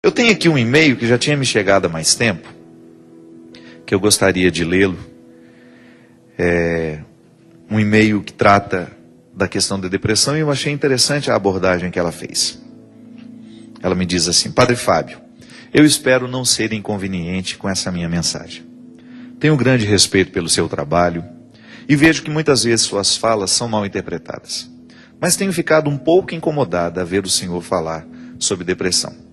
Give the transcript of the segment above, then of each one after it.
Eu tenho aqui um e-mail que já tinha me chegado há mais tempo, que eu gostaria de lê-lo. É um e-mail que trata da questão da depressão e eu achei interessante a abordagem que ela fez. Ela me diz assim: Padre Fábio, eu espero não ser inconveniente com essa minha mensagem. Tenho grande respeito pelo seu trabalho e vejo que muitas vezes suas falas são mal interpretadas. Mas tenho ficado um pouco incomodada a ver o senhor falar sobre depressão.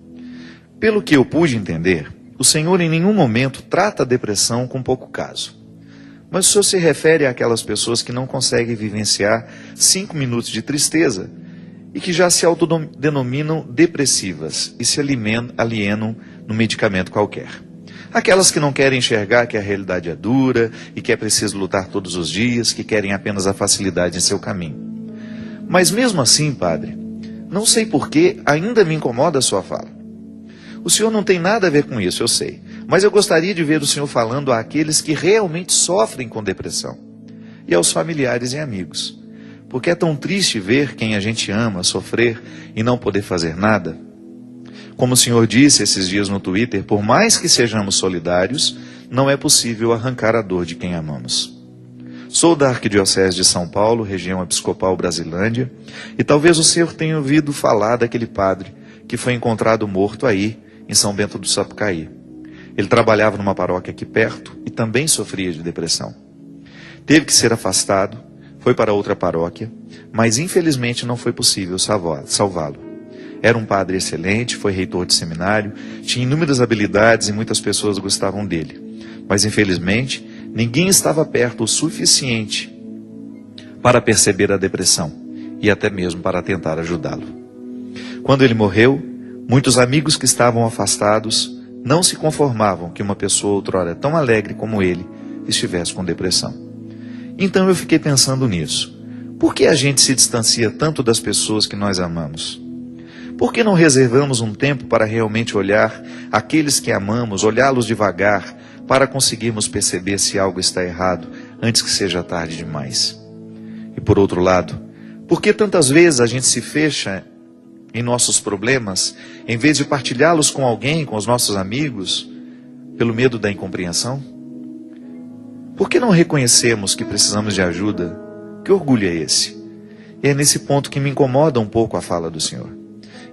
Pelo que eu pude entender, o senhor em nenhum momento trata a depressão com pouco caso. Mas o senhor se refere àquelas pessoas que não conseguem vivenciar 5 minutos de tristeza e que já se autodenominam depressivas e se alienam no medicamento qualquer. Aquelas que não querem enxergar que a realidade é dura e que é preciso lutar todos os dias, que querem apenas a facilidade em seu caminho. Mas mesmo assim, padre, não sei por que ainda me incomoda a sua fala. O senhor não tem nada a ver com isso, eu sei. Mas eu gostaria de ver o senhor falando àqueles que realmente sofrem com depressão. E aos familiares e amigos. Porque é tão triste ver quem a gente ama sofrer e não poder fazer nada. Como o senhor disse esses dias no Twitter, por mais que sejamos solidários, não é possível arrancar a dor de quem amamos. Sou da Arquidiocese de São Paulo, região episcopal Brasilândia, e talvez o senhor tenha ouvido falar daquele padre que foi encontrado morto aí, em São Bento do Sapucaí. Ele trabalhava numa paróquia aqui perto e também sofria de depressão. Teve que ser afastado, foi para outra paróquia, mas infelizmente não foi possível salvá-lo. Era um padre excelente, foi reitor de seminário, tinha inúmeras habilidades e muitas pessoas gostavam dele. Mas infelizmente, ninguém estava perto o suficiente para perceber a depressão e até mesmo para tentar ajudá-lo. Quando ele morreu, muitos amigos que estavam afastados não se conformavam que uma pessoa outrora tão alegre como ele estivesse com depressão. Então eu fiquei pensando nisso. Por que a gente se distancia tanto das pessoas que nós amamos? Por que não reservamos um tempo para realmente olhar aqueles que amamos, olhá-los devagar, para conseguirmos perceber se algo está errado antes que seja tarde demais? E por outro lado, por que tantas vezes a gente se fecha em nossos problemas, em vez de partilhá-los com alguém, com os nossos amigos, pelo medo da incompreensão? Por que não reconhecemos que precisamos de ajuda? Que orgulho é esse? E é nesse ponto que me incomoda um pouco a fala do Senhor.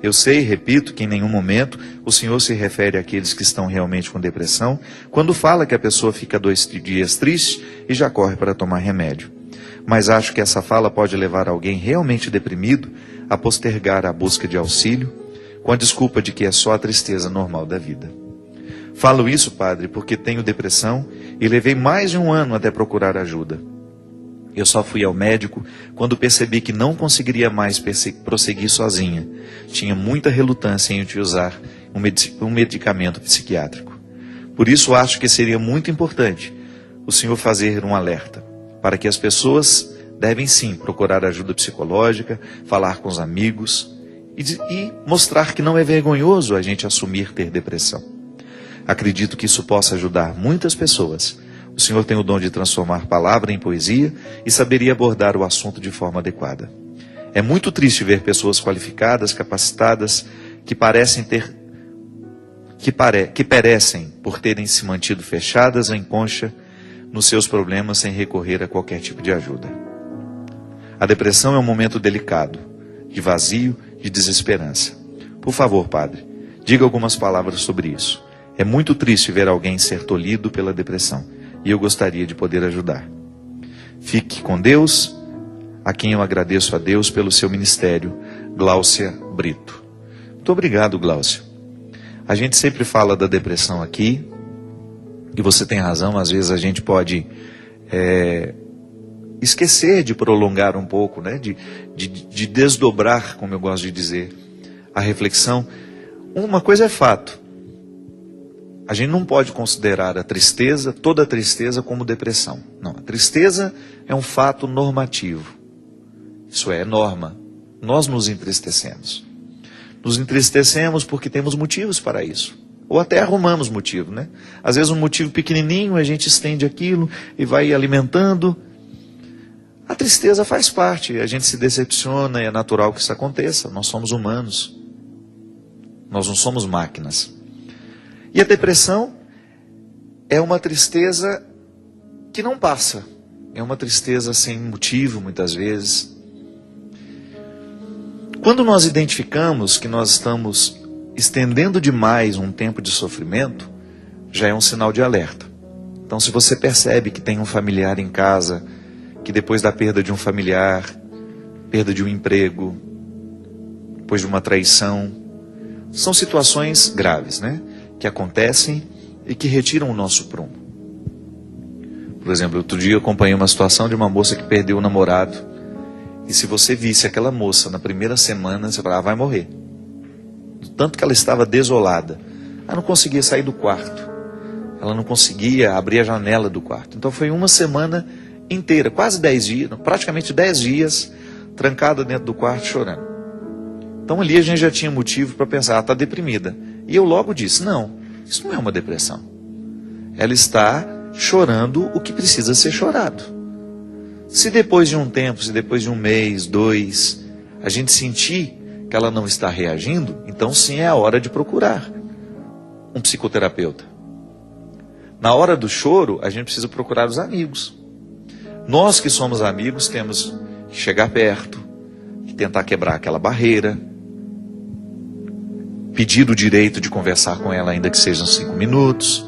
Eu sei, repito, que em nenhum momento o Senhor se refere àqueles que estão realmente com depressão, quando fala que a pessoa fica 2 dias triste e já corre para tomar remédio. Mas acho que essa fala pode levar alguém realmente deprimido a postergar a busca de auxílio, com a desculpa de que é só a tristeza normal da vida. Falo isso, padre, porque tenho depressão e levei mais de 1 ano até procurar ajuda. Eu só fui ao médico quando percebi que não conseguiria mais prosseguir sozinha. Tinha muita relutância em utilizar um medicamento psiquiátrico. Por isso acho que seria muito importante o senhor fazer um alerta, para que as pessoas devem sim procurar ajuda psicológica, falar com os amigos e mostrar que não é vergonhoso a gente assumir ter depressão. Acredito que isso possa ajudar muitas pessoas. O senhor tem o dom de transformar palavra em poesia e saberia abordar o assunto de forma adequada. É muito triste ver pessoas qualificadas, capacitadas, que perecem por terem se mantido fechadas em concha nos seus problemas sem recorrer a qualquer tipo de ajuda. A depressão é um momento delicado, de vazio, de desesperança. Por favor, padre, diga algumas palavras sobre isso. É muito triste ver alguém ser tolhido pela depressão, e eu gostaria de poder ajudar. Fique com Deus, a quem eu agradeço a Deus pelo seu ministério, Gláucia Brito. Muito obrigado, Gláucia. A gente sempre fala da depressão aqui, e você tem razão, às vezes a gente pode esquecer de prolongar um pouco, né? de desdobrar, como eu gosto de dizer, a reflexão. Uma coisa é fato, a gente não pode considerar a tristeza, toda a tristeza, como depressão. Não, a tristeza é um fato normativo, isso é norma. Nós nos entristecemos. Nos entristecemos porque temos motivos para isso. Ou até arrumamos motivo, né? Às vezes um motivo pequenininho, a gente estende aquilo e vai alimentando. A tristeza faz parte, a gente se decepciona e é natural que isso aconteça. Nós somos humanos. Nós não somos máquinas. E a depressão é uma tristeza que não passa. É uma tristeza sem motivo, muitas vezes. Quando nós identificamos que nós estamos estendendo demais um tempo de sofrimento, já é um sinal de alerta. Então, se você percebe que tem um familiar em casa, que depois da perda de um familiar, perda de um emprego, depois de uma traição, são situações graves, né? Que acontecem e que retiram o nosso prumo. Por exemplo, outro dia eu acompanhei uma situação de uma moça que perdeu o namorado. E se você visse aquela moça na primeira semana, você fala, vai morrer. Tanto que ela estava desolada. Ela não conseguia sair do quarto. Ela não conseguia abrir a janela do quarto. Então foi uma semana inteira, quase 10 dias, praticamente 10 dias, trancada dentro do quarto chorando. Então ali a gente já tinha motivo para pensar, está deprimida. E eu logo disse, não, isso não é uma depressão. Ela está chorando o que precisa ser chorado. Se depois de um tempo, se depois de um mês, 2, a gente sentir que ela não está reagindo, então sim é a hora de procurar um psicoterapeuta. Na hora do choro, a gente precisa procurar os amigos. Nós que somos amigos temos que chegar perto, que tentar quebrar aquela barreira, pedir o direito de conversar com ela, ainda que sejam 5 minutos,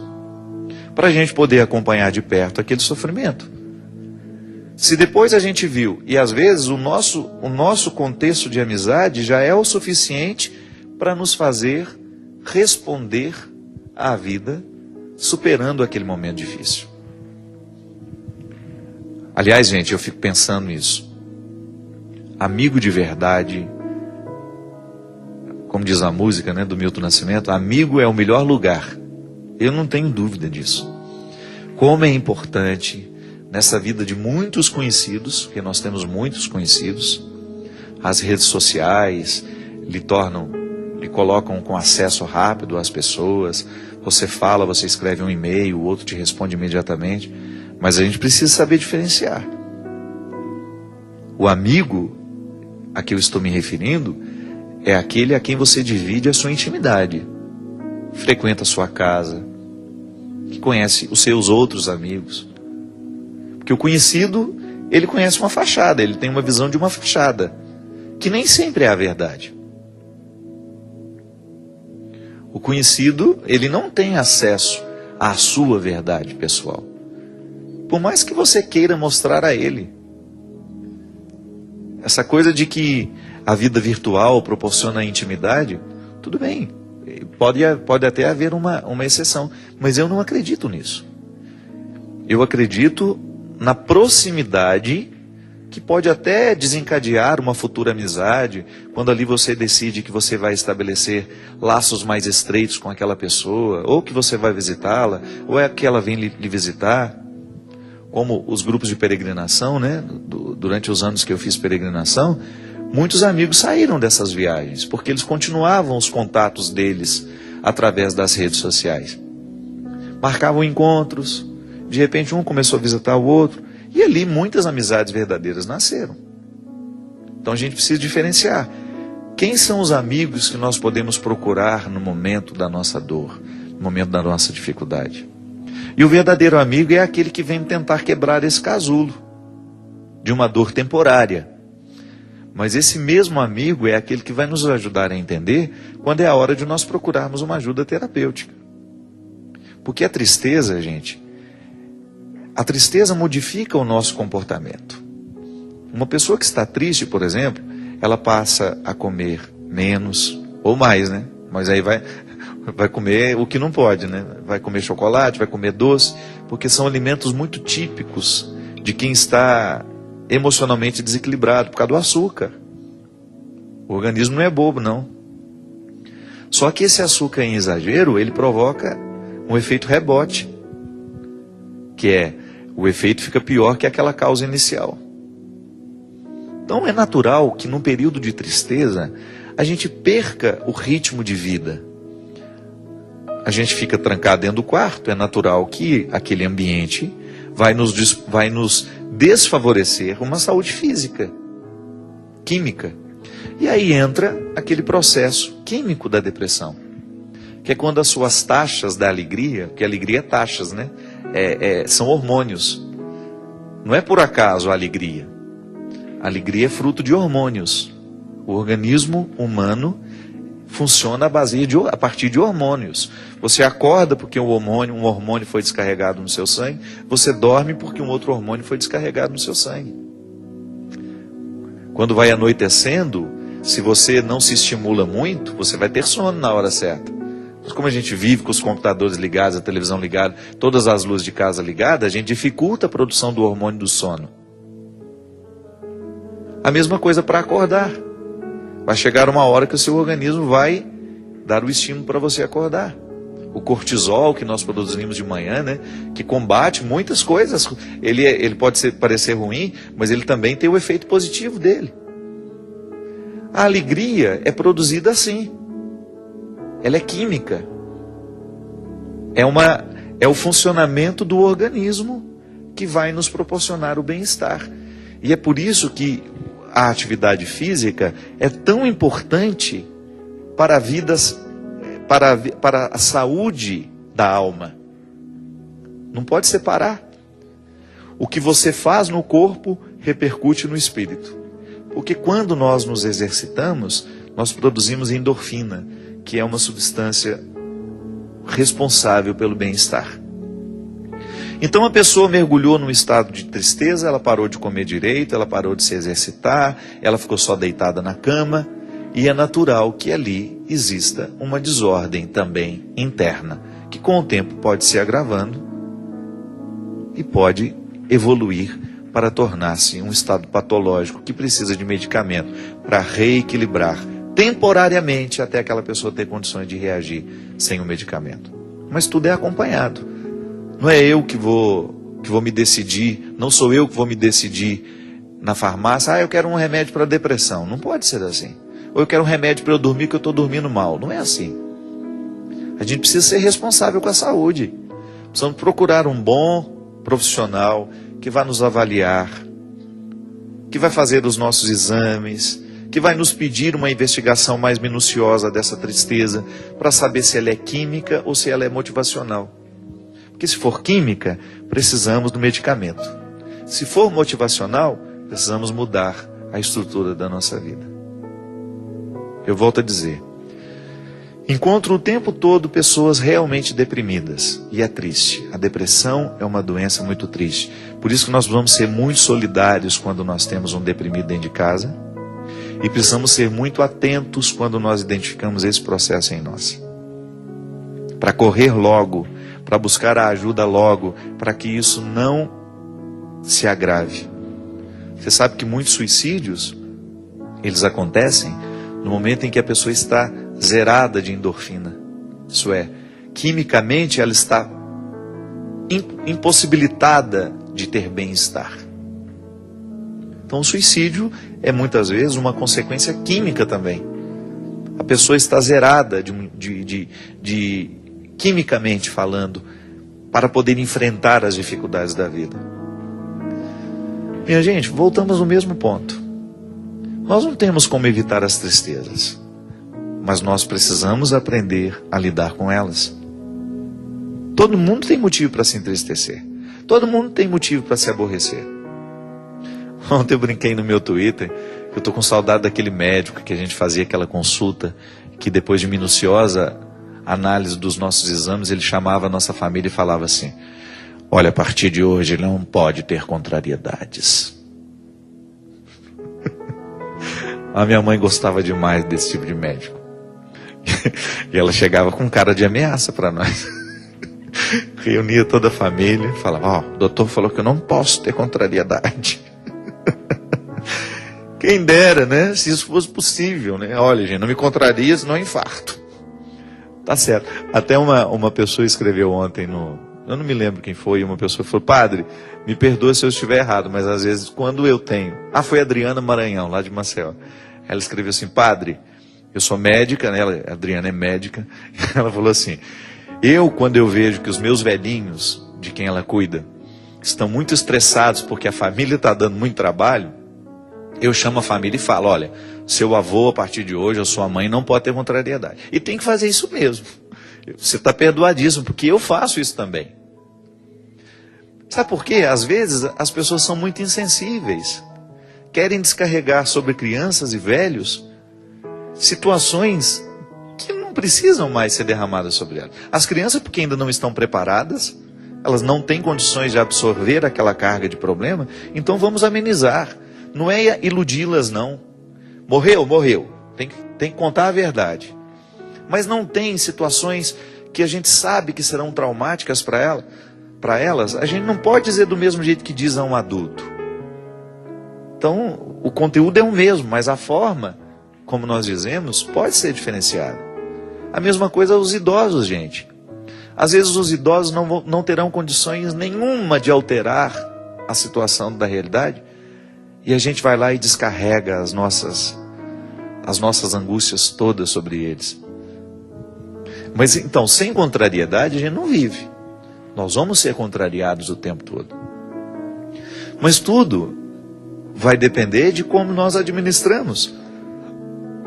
para a gente poder acompanhar de perto aquele sofrimento. Se depois a gente viu, e às vezes o nosso contexto de amizade já é o suficiente para nos fazer responder à vida, superando aquele momento difícil. Aliás, gente, eu fico pensando nisso. Amigo de verdade, como diz a música, né, do Milton Nascimento, amigo é o melhor lugar. Eu não tenho dúvida disso. Como é importante nessa vida de muitos conhecidos, porque nós temos muitos conhecidos, as redes sociais lhe colocam com acesso rápido às pessoas. Você fala, você escreve um e-mail, o outro te responde imediatamente. Mas a gente precisa saber diferenciar. O amigo a que eu estou me referindo é aquele a quem você divide a sua intimidade. Frequenta a sua casa, que conhece os seus outros amigos. Porque o conhecido, ele conhece uma fachada, ele tem uma visão de uma fachada, que nem sempre é a verdade. O conhecido, ele não tem acesso à sua verdade pessoal. Por mais que você queira mostrar a ele. Essa coisa de que a vida virtual proporciona intimidade, tudo bem. Pode até haver uma exceção, mas eu não acredito nisso. Eu acredito na proximidade que pode até desencadear uma futura amizade, quando ali você decide que você vai estabelecer laços mais estreitos com aquela pessoa, ou que você vai visitá-la, ou é que ela vem lhe visitar. Como os grupos de peregrinação, né? Durante os anos que eu fiz peregrinação, muitos amigos saíram dessas viagens, porque eles continuavam os contatos deles através das redes sociais. Marcavam encontros, de repente um começou a visitar o outro, e ali muitas amizades verdadeiras nasceram. Então a gente precisa diferenciar. Quem são os amigos que nós podemos procurar no momento da nossa dor, no momento da nossa dificuldade? E o verdadeiro amigo é aquele que vem tentar quebrar esse casulo de uma dor temporária. Mas esse mesmo amigo é aquele que vai nos ajudar a entender quando é a hora de nós procurarmos uma ajuda terapêutica. Porque a tristeza, gente, a tristeza modifica o nosso comportamento. Uma pessoa que está triste, por exemplo, ela passa a comer menos ou mais, né? Mas aí vai comer o que não pode, né? Vai comer chocolate, vai comer doce, porque são alimentos muito típicos de quem está emocionalmente desequilibrado por causa do açúcar. O organismo não é bobo, não. Só que esse açúcar em exagero, ele provoca um efeito rebote, que é, o efeito fica pior que aquela causa inicial. Então é natural que num período de tristeza, a gente perca o ritmo de vida. A gente fica trancado dentro do quarto, é natural que aquele ambiente vai nos desfavorecer uma saúde física, química. E aí entra aquele processo químico da depressão. que é quando as suas taxas da alegria, porque alegria é taxas, né? São hormônios. Não é por acaso a alegria. A alegria é fruto de hormônios. O organismo humano funciona a partir de hormônios. Você acorda porque um hormônio foi descarregado no seu sangue. Você dorme porque um outro hormônio foi descarregado no seu sangue. Quando vai anoitecendo, se você não se estimula muito, você vai ter sono na hora certa. Mas como a gente vive com os computadores ligados, a televisão ligada, todas as luzes de casa ligadas, a gente dificulta a produção do hormônio do sono. A mesma coisa para acordar. Vai chegar uma hora que o seu organismo vai dar o estímulo para você acordar. O cortisol que nós produzimos de manhã, né, que combate muitas coisas. Ele pode parecer ruim, mas ele também tem o efeito positivo dele. A alegria é produzida assim. Ela é química. É o funcionamento do organismo que vai nos proporcionar o bem-estar. E é por isso que a atividade física é tão importante para a saúde da alma. Não pode separar. O que você faz no corpo repercute no espírito. Porque quando nós nos exercitamos, nós produzimos endorfina, que é uma substância responsável pelo bem-estar. Então a pessoa mergulhou num estado de tristeza, ela parou de comer direito, ela parou de se exercitar, ela ficou só deitada na cama, e é natural que ali exista uma desordem também interna, que com o tempo pode se agravando e pode evoluir para tornar-se um estado patológico que precisa de medicamento para reequilibrar temporariamente até aquela pessoa ter condições de reagir sem o medicamento. Mas tudo é acompanhado. Não é eu que vou me decidir, não sou eu que vou me decidir na farmácia, eu quero um remédio para depressão. Não pode ser assim. Ou eu quero um remédio para eu dormir que eu estou dormindo mal. Não é assim. A gente precisa ser responsável com a saúde. Precisamos procurar um bom profissional que vai nos avaliar, que vai fazer os nossos exames, que vai nos pedir uma investigação mais minuciosa dessa tristeza, para saber se ela é química ou se ela é motivacional. Porque se for química, precisamos do medicamento. Se for motivacional, precisamos mudar a estrutura da nossa vida. Eu volto a dizer, encontro o tempo todo pessoas realmente deprimidas, e é triste. A depressão é uma doença muito triste. Por isso que nós vamos ser muito solidários quando nós temos um deprimido dentro de casa, e precisamos ser muito atentos quando nós identificamos esse processo em nós. Para correr logo, para buscar a ajuda logo, para que isso não se agrave. Você sabe que muitos suicídios, eles acontecem no momento em que a pessoa está zerada de endorfina. Isso é, quimicamente ela está impossibilitada de ter bem-estar. Então o suicídio é muitas vezes uma consequência química também. A pessoa está zerada quimicamente falando, para poder enfrentar as dificuldades da vida. Minha gente, voltamos ao mesmo ponto. Nós não temos como evitar as tristezas, mas nós precisamos aprender a lidar com elas. Todo mundo tem motivo para se entristecer. Todo mundo tem motivo para se aborrecer. Ontem eu brinquei no meu Twitter, que eu estou com saudade daquele médico que a gente fazia aquela consulta, que depois de minuciosa análise dos nossos exames, ele chamava a nossa família e falava assim: olha, a partir de hoje ele não pode ter contrariedades. A minha mãe gostava demais desse tipo de médico. E ela chegava com cara de ameaça para nós. Reunia toda a família e falava: o doutor falou que eu não posso ter contrariedade. Quem dera, né? Se isso fosse possível, né? Olha, gente, não me contraria, senão eu infarto. Tá certo. Até uma pessoa escreveu ontem eu não me lembro quem foi, uma pessoa falou: padre, me perdoa se eu estiver errado, mas às vezes quando eu tenho... foi a Adriana Maranhão, lá de Maceió. Ela escreveu assim: padre, eu sou médica, né? A Adriana é médica. Ela falou assim: quando eu vejo que os meus velhinhos, de quem ela cuida, estão muito estressados porque a família está dando muito trabalho, eu chamo a família e falo: olha, seu avô a partir de hoje, ou sua mãe não pode ter contrariedade. E tem que fazer isso mesmo. Você está perdoadíssimo, porque eu faço isso também. Sabe por quê? Às vezes as pessoas são muito insensíveis. Querem descarregar sobre crianças e velhos situações que não precisam mais ser derramadas sobre elas. As crianças, porque ainda não estão preparadas, elas não têm condições de absorver aquela carga de problema, então vamos amenizar. Não é iludi-las, não. Morreu, morreu. Tem que contar a verdade. Mas não tem situações que a gente sabe que serão traumáticas para elas, a gente não pode dizer do mesmo jeito que diz a um adulto. Então, o conteúdo é o mesmo, mas a forma, como nós dizemos, pode ser diferenciada. A mesma coisa aos idosos, gente. Às vezes os idosos não terão condições nenhuma de alterar a situação da realidade, e a gente vai lá e descarrega as nossas angústias todas sobre eles. Mas então, sem contrariedade, a gente não vive. Nós vamos ser contrariados o tempo todo. Mas tudo vai depender de como nós administramos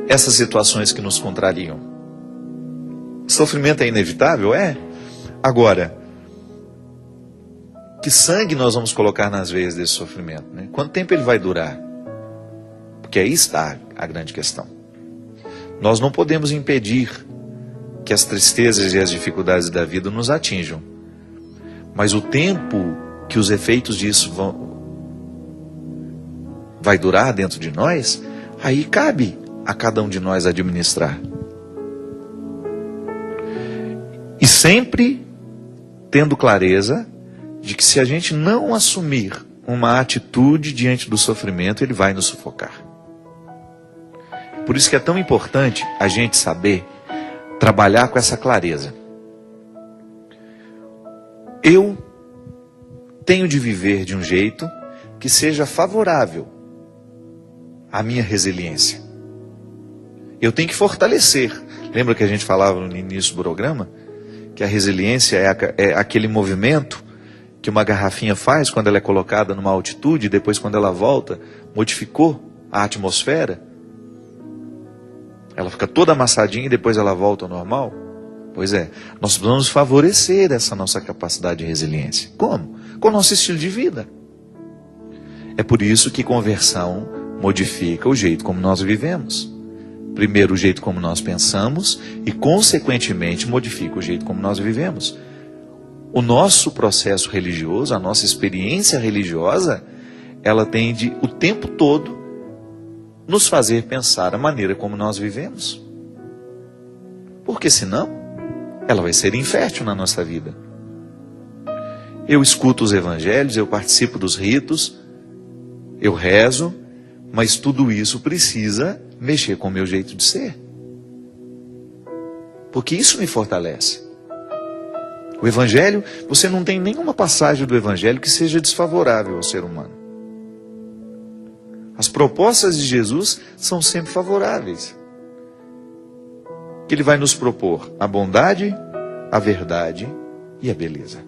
essas situações que nos contrariam. Sofrimento é inevitável? É. Agora, que sangue nós vamos colocar nas veias desse sofrimento, né? Quanto tempo ele vai durar? Porque aí está a grande questão. Nós não podemos impedir que as tristezas e as dificuldades da vida nos atinjam. Mas o tempo que os efeitos disso vai durar dentro de nós, aí cabe a cada um de nós administrar. E sempre tendo clareza de que se a gente não assumir uma atitude diante do sofrimento, ele vai nos sufocar. Por isso que é tão importante a gente saber trabalhar com essa clareza. Eu tenho de viver de um jeito que seja favorável à minha resiliência. Eu tenho que fortalecer. Lembra que a gente falava no início do programa? Que a resiliência é aquele movimento que uma garrafinha faz quando ela é colocada numa altitude e depois quando ela volta, modificou a atmosfera. Ela fica toda amassadinha e depois ela volta ao normal. Pois é, nós precisamos favorecer essa nossa capacidade de resiliência. Como? Com o nosso estilo de vida. É por isso que conversão modifica o jeito como nós vivemos. Primeiro, o jeito como nós pensamos e, consequentemente, modifica o jeito como nós vivemos. O nosso processo religioso, a nossa experiência religiosa, ela tem de, o tempo todo, nos fazer pensar a maneira como nós vivemos. Porque senão, ela vai ser infértil na nossa vida. Eu escuto os evangelhos, eu participo dos ritos, eu rezo, mas tudo isso precisa mexer com o meu jeito de ser. Porque isso me fortalece. O evangelho, você não tem nenhuma passagem do evangelho que seja desfavorável ao ser humano. As propostas de Jesus são sempre favoráveis. Que ele vai nos propor a bondade, a verdade e a beleza.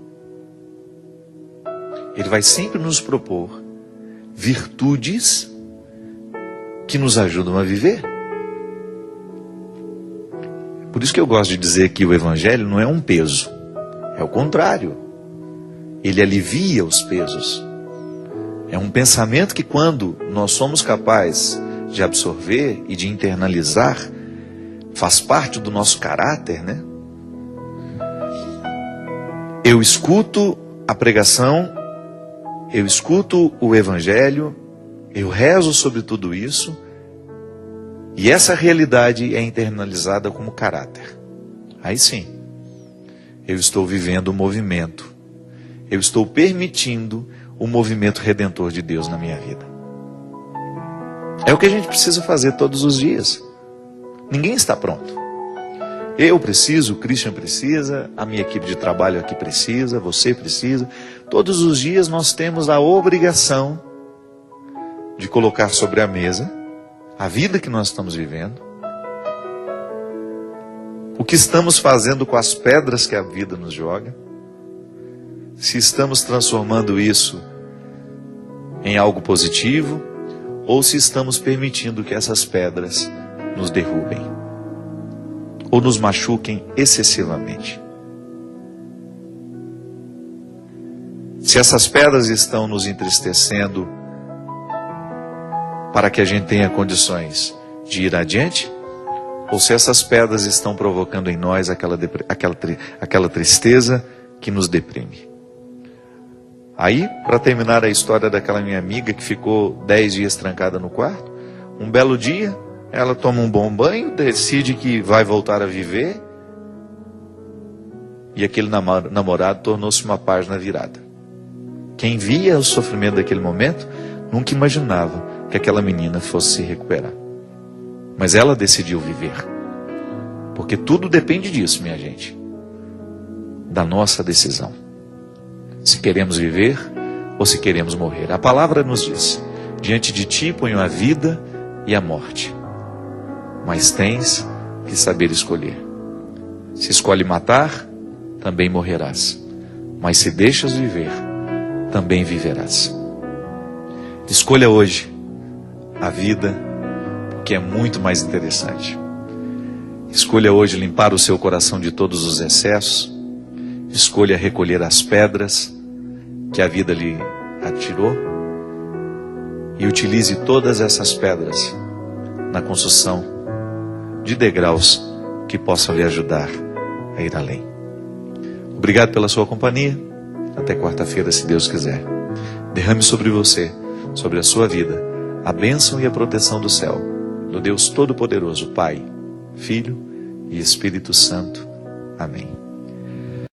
Ele vai sempre nos propor virtudes que nos ajudam a viver. Por isso que eu gosto de dizer que o evangelho não é um peso. É o contrário. Ele alivia os pesos. É um pensamento que quando nós somos capazes de absorver e de internalizar, faz parte do nosso caráter, né? Eu escuto a pregação, eu escuto o evangelho, eu rezo sobre tudo isso, e essa realidade é internalizada como caráter. Aí sim, eu estou vivendo o movimento, eu estou permitindo o movimento redentor de Deus na minha vida. É o que a gente precisa fazer todos os dias. Ninguém está pronto. Eu preciso, o Christian precisa, a minha equipe de trabalho aqui precisa, você precisa. Todos os dias nós temos a obrigação de colocar sobre a mesa a vida que nós estamos vivendo, o que estamos fazendo com as pedras que a vida nos joga, se estamos transformando isso em algo positivo, ou se estamos permitindo que essas pedras nos derrubem. ou nos machuquem excessivamente. Se essas pedras estão nos entristecendo para que a gente tenha condições de ir adiante, ou se essas pedras estão provocando em nós aquela tristeza que nos deprime. Aí, para terminar a história daquela minha amiga que ficou 10 dias trancada no quarto, um belo dia, ela toma um bom banho, decide que vai voltar a viver, e aquele namorado tornou-se uma página virada. Quem via o sofrimento daquele momento, nunca imaginava que aquela menina fosse se recuperar. Mas ela decidiu viver. Porque tudo depende disso, minha gente. Da nossa decisão. Se queremos viver ou se queremos morrer. A palavra nos diz: diante de ti ponho a vida e a morte. Mas tens que saber escolher. Se escolhe matar, também morrerás. Mas se deixas viver, também viverás. Escolha hoje a vida, porque é muito mais interessante. Escolha hoje limpar o seu coração de todos os excessos. Escolha recolher as pedras que a vida lhe atirou e utilize todas essas pedras na construção de degraus que possam lhe ajudar a ir além. Obrigado pela sua companhia. Até quarta-feira, se Deus quiser. Derrame sobre você, sobre a sua vida, a bênção e a proteção do céu, do Deus Todo-Poderoso, Pai, Filho e Espírito Santo. Amém.